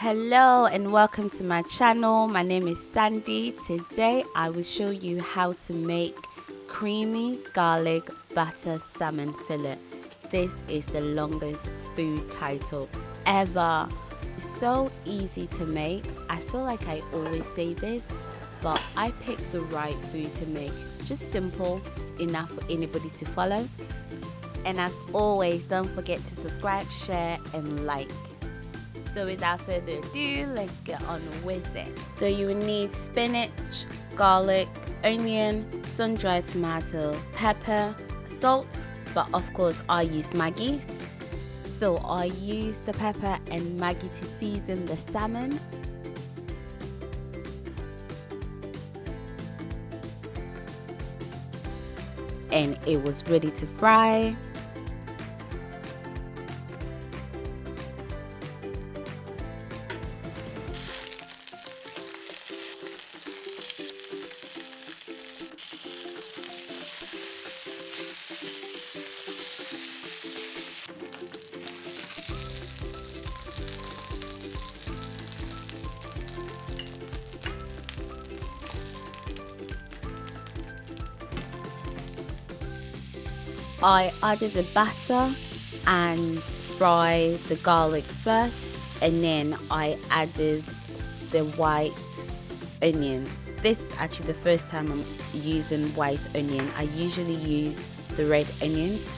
Hello and welcome to my channel. My name is Sandy. Today I will show you how to make creamy garlic butter salmon fillet. This is the longest food title ever. It's so easy to make. I feel like I always say this, but I picked the right food to make. Just simple enough for anybody to follow. And as always, don't forget to subscribe, share and like. So without further ado, let's get on with it. So you will need spinach, garlic, onion, sun-dried tomato, pepper, salt, but of course I use Maggi. So I use the pepper and Maggi to season the salmon. And it was ready to fry. I added the butter and fried the garlic first, and then I added the white onion. This is actually the first time I'm using white onion. I usually use the red onions.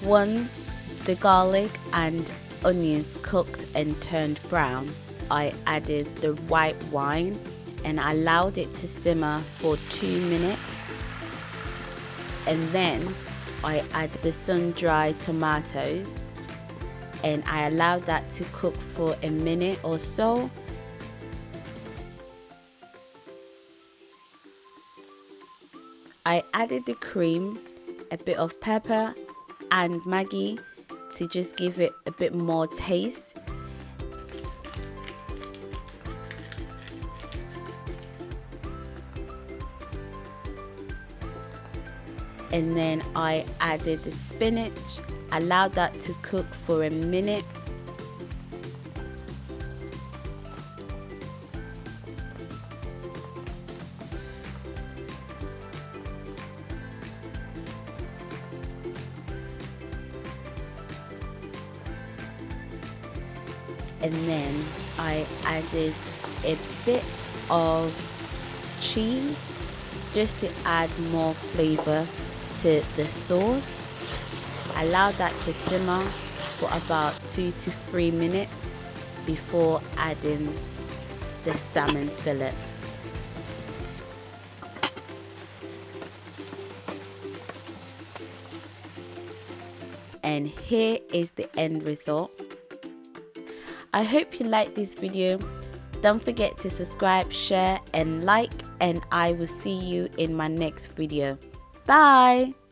Once the garlic and onions cooked and turned brown, I added the white wine and I allowed it to simmer for 2 minutes. And then I added the sun-dried tomatoes and I allowed that to cook for a minute or so. I added the cream, a bit of pepper and Maggi to just give it a bit more taste. And then I added the spinach, allowed that to cook for a minute. And then I added a bit of cheese just to add more flavor to the sauce. Allow that to simmer for about 2 to 3 minutes before adding the salmon fillet. And here is the end result. I hope you like this video. Don't forget to subscribe, share and like, and I will see you in my next video. Bye!